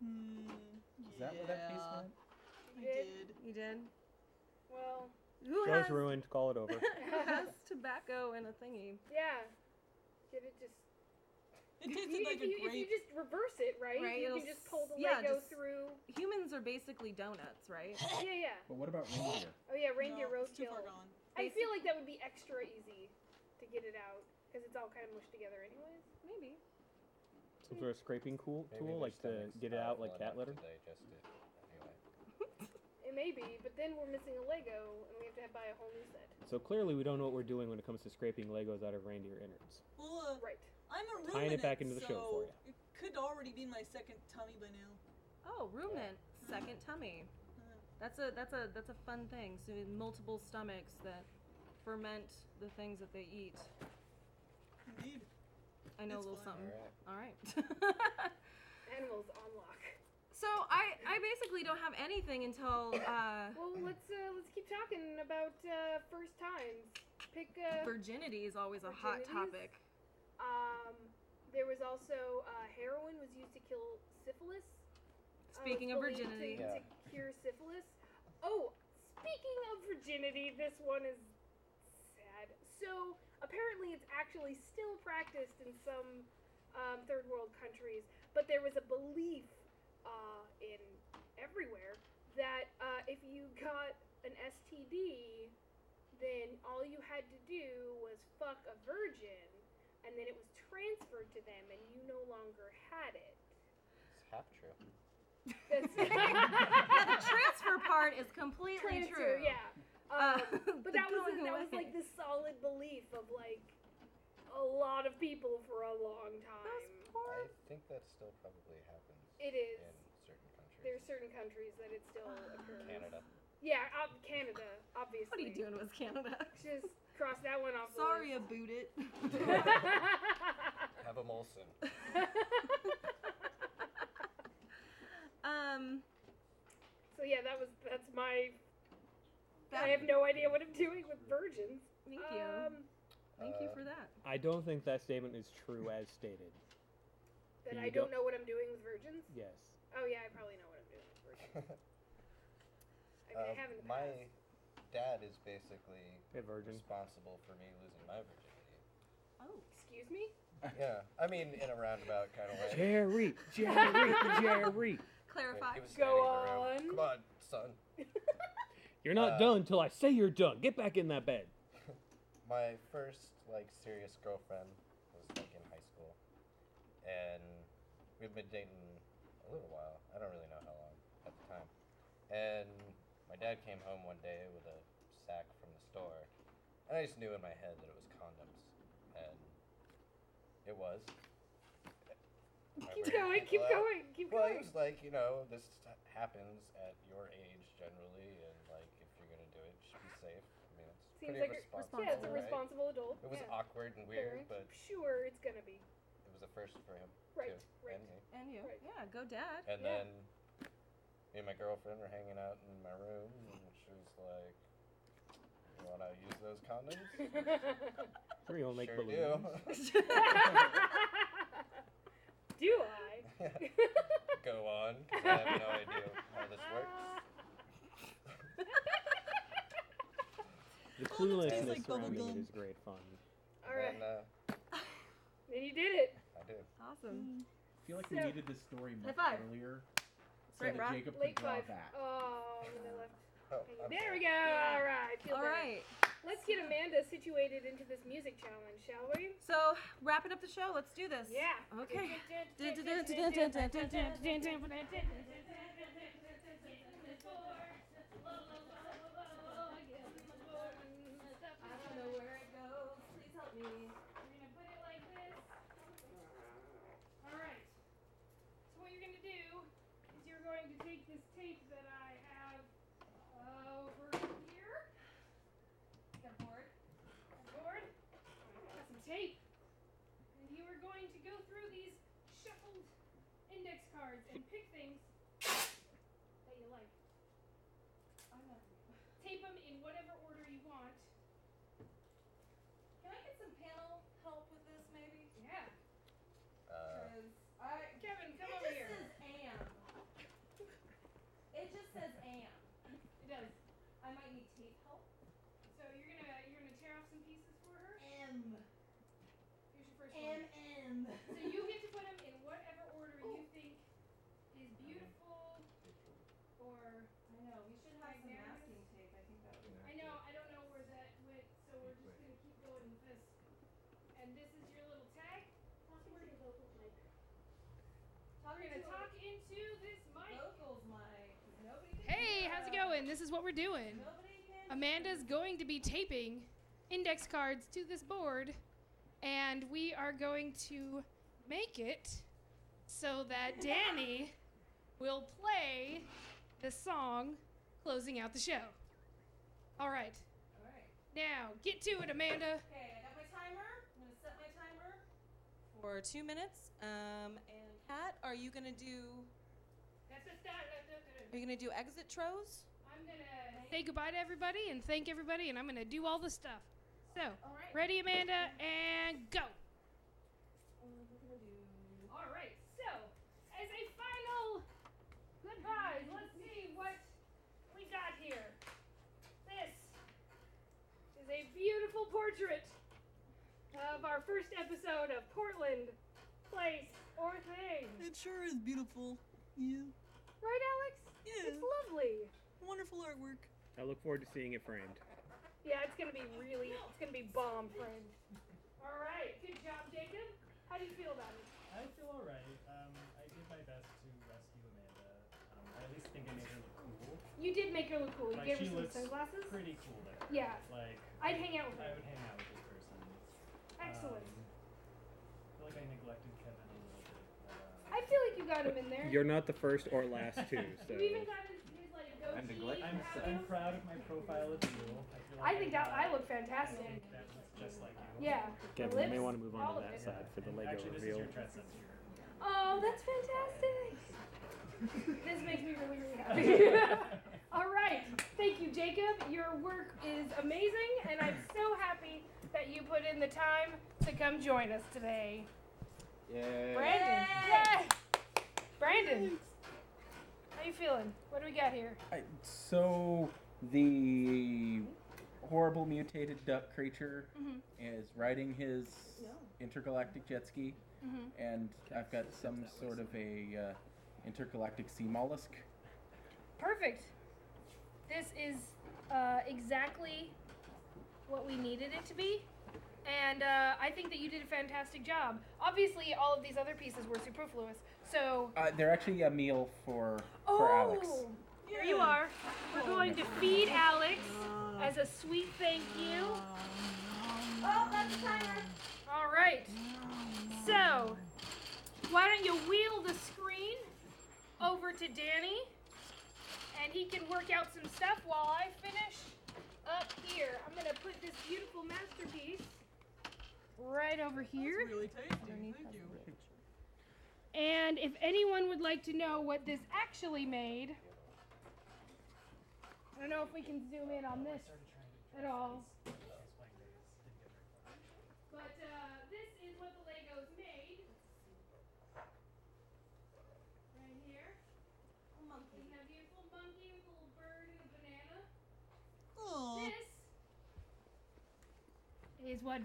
Is that what that piece meant? I did. You did? Well, Who Show's has, ruined. Call it over. who has tobacco and a thingy? yeah. Get it just... It tasted like a if you grape. just reverse it, right? Right, You it'll can just pull the yeah, Lego just- through. Humans are basically donuts, right? Yeah. But what about reindeer? Oh yeah, reindeer No, it's too roadkill. far gone. I feel like that would be extra easy to get it out because it's all kind of mushed together anyways. Maybe. Some sort of scraping tool, Maybe their like to stomach's get it out like powerful cat litter. enough to digest it anyway. It may be, but then we're missing a Lego and we have to buy a whole new set. So clearly, we don't know what we're doing when it comes to scraping Legos out of reindeer innards. Well, Right. I'm a ruminant, Tying it back into the show for so it could already be my second tummy by now. Oh, ruminant, second tummy. That's a fun thing. So multiple stomachs that ferment the things that they eat. Indeed. I know It's a little fun. something. All right. Animals on lock. So I basically don't have anything until Well, let's keep talking about first times. Pick virginity is always a hot Virginities? topic. There was also heroin was used to kill syphilis. Speaking It's of believed virginity. to cure syphilis. Oh, speaking of virginity, this one is sad. So apparently, it's actually still practiced in some third world countries, but there was a belief in everywhere that if you got an STD, then all you had to do was fuck a virgin, and then it was transferred to them, and you no longer had it. It's half true. That's Yeah, the transfer part is completely transfer, true. yeah. But The that was going away. like this solid belief of like a lot of people for a long time. I think that still probably happens It is. in certain countries. There's certain countries that it still occurs. Canada. Yeah, Canada, obviously. What are you doing with Canada? Just cross that one off. the Sorry, I list. boot it. Have a Molson. So yeah, that's my. That- I have no idea what I'm doing with virgins. Thank you. Thank you for that. I don't think that statement is true as stated. That You I don't don't- know what I'm doing with virgins. Yes. Oh yeah, I probably know what I'm doing with virgins. I mean, I have in the My past. dad is basically A virgin. responsible for me losing my virginity. Oh. Excuse me? Yeah, I mean in a roundabout kind of way. Jerry, Jerry. Clarify. He was Go standing around, on. Come on, son. You're not done till I say you're done. Get back in that bed. My first serious girlfriend was in high school, and we've been dating a little while. I don't really know how long at the time. And my dad came home one day with a sack from the store, and I just knew in my head that it was condoms, and it was. Keep going, keep going, keep Well, going. it was like, you know, this happens at your age generally, and like if you're gonna do it, just be safe. I mean, it's Seems pretty like responsible. yeah, it's a right? responsible adult. It was yeah. awkward and weird, but Sure, it's gonna be. it was a first for him Right, too, right. and me. And you. Right. Yeah, go dad. And Yeah. then me and my girlfriend were hanging out in my room, and she was like, "You want to use those condoms?" Sure, you'll make Sure balloons. Do I? Go on, 'cause I have no idea how this works. The tastes cluelessness like surrounding bubblegum. it is great fun. All right. And And you did it. I did. Awesome. I feel like we So- needed this story much five. earlier so Right, that Rob? Jacob Late could draw five. back. Oh, and I left. Oh, I'm There we sorry. go. Yeah. All right. Feel All better. right. Let's get Amanda situated into this music challenge, shall we? So, wrapping up the show, let's do this. Yeah. Okay. I don't know where it goes. Please help me. We're gonna put it like this. All right. So what you're gonna do is you're going to take this tape that I have over here. Got a board. Got some tape. And you are going to go through these shuffled index cards and pick things that you like. Tape them in whatever order you want. Can I get some panel help with this, maybe? Yeah. Because Kevin, come it over just here. says am. It just says am. It does. I might need tape help. So you're gonna tear off some pieces for her. M. Here's your first one. M. So you get to put them in whatever order you think is beautiful, or I know, we should have some Magnanimous. masking tape. I think that would be I know I don't know where that went, so we're just gonna keep going with this. And this is your little tag. We're gonna talk into this mic. Locals mic. Nobody can Hey, hear how's it us. going? This is what we're doing. Nobody can Amanda's going to be taping index cards to this board, and we are going to make it so that Danny will play the song closing out the show. All right. All right. Now, get to it, Amanda. Okay, I got my timer. I'm gonna set my timer for 2 minutes. And Kat, are you gonna do? Are you gonna do exit tros? I'm gonna say goodbye to everybody and thank everybody, and I'm gonna do all the stuff. So, All right. ready, Amanda, and go. We're gonna do. All right. So, as a final goodbye, let's see what we got here. This is a beautiful portrait of our first episode of Portland Place or Thing. It sure is beautiful. Yeah. Right, Alex? Yeah. It's lovely. Wonderful artwork. I look forward to seeing it framed. Yeah, it's gonna be bomb framed. All right. Good job, Jacob. How do you feel about it? I feel alright. I did my best to rescue Amanda. I at least think I made her look cool. You did make her look cool. You Like, gave she her some looks sunglasses. pretty cool there. Yeah. Like, I'd hang out with I her. would hang out with this person. Excellent. I feel like I neglected Kevin a little bit. But, I feel like you got him in there. You're not the first or last two, so. You even got his like goatee. neglecting I'm proud of my profile of you. I think that I look I fantastic. think that looks just like you. Yeah. Kevin, The you may lips, want to move all on to of that it. side for the Lego Actually, this reveal. is your Tretson shirt. Oh, that's fantastic. This makes me really, really happy. All right. Thank you, Jacob. Your work is amazing, and I'm so happy that you put in the time to come join us today. Yay. Brandon. Yay! Brandon. How you feeling? What do we got here? So the horrible mutated duck creature is riding his intergalactic jet ski, and I've got some sort of a intergalactic sea mollusk. Perfect. This is exactly what we needed it to be. And I think that you did a fantastic job. Obviously, all of these other pieces were superfluous. So, They're actually a meal for Alex. Here you are. We're going to feed Alex as a sweet thank you. Oh, that's the timer. All right. So, why don't you wheel the screen over to Danny, and he can work out some stuff while I finish up here. I'm going to put this beautiful masterpiece right over here. Really tasty. Thank you. And if anyone would like to know what this actually made, I don't know if we can zoom in on this at all. But this is what the Legos made. Right here. A monkey. Isn't that beautiful monkey with a little bird and a banana? Aww. This is what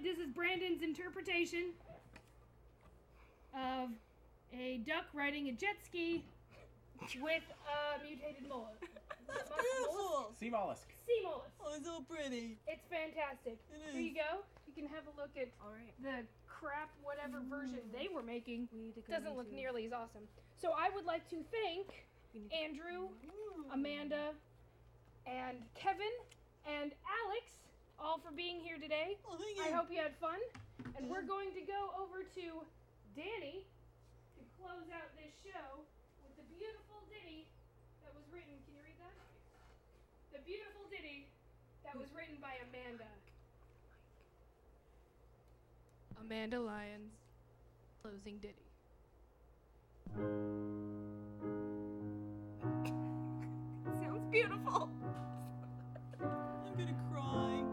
this is Brandon's interpretation of a duck riding a jet ski with a mutated mollusk. That's beautiful. Sea mollusk. Sea mollusk. Oh, it's so pretty. It's fantastic. It Here is. you go. You can have a look at the crap whatever version they were making. Doesn't look nearly as awesome. So I would like to thank Andrew, Amanda, and Kevin, and Alex all for being here today. Oh, thank you. I hope you had fun. And we're going to go over to Danny to close out this show with the beautiful ditty that was written. Can you read that? The beautiful ditty that was written by Amanda. Amanda Lyons, closing ditty. Sounds beautiful. I'm gonna cry.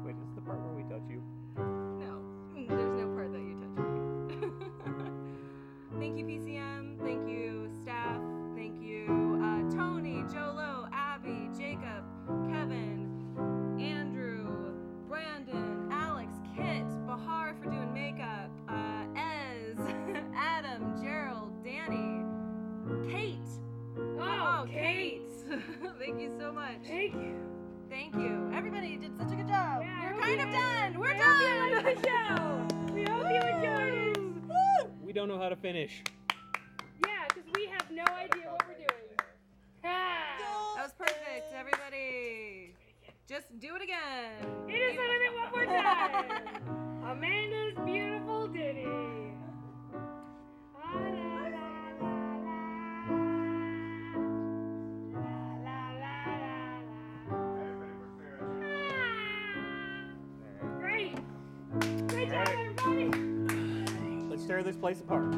Wait, is this the part where we touch you? No, there's no part that you touch me. Thank you, PCM. Thank you, staff. Thank you, Tony, Jolo, Abby, Jacob, Kevin, Andrew, Brandon, Alex, Kit, Bahar for doing makeup, Ez, Adam, Gerald, Danny, Kate. Oh, Kate. Thank you so much. Thank you. Thank you. Everybody did such a good job. Yeah, We're I kind hope of you- done. We're I hope you done. liked the show. We hope you enjoyed it. We don't know how to finish. Yeah, because we have no idea what we're doing. Ah. That was perfect, everybody. Just do it again. It is another one more time. Amanda's beautiful ditty. Ah, la, la, la, la. La, la, la, la, la. Ah. Great. Great job, everybody. Let's tear this place apart.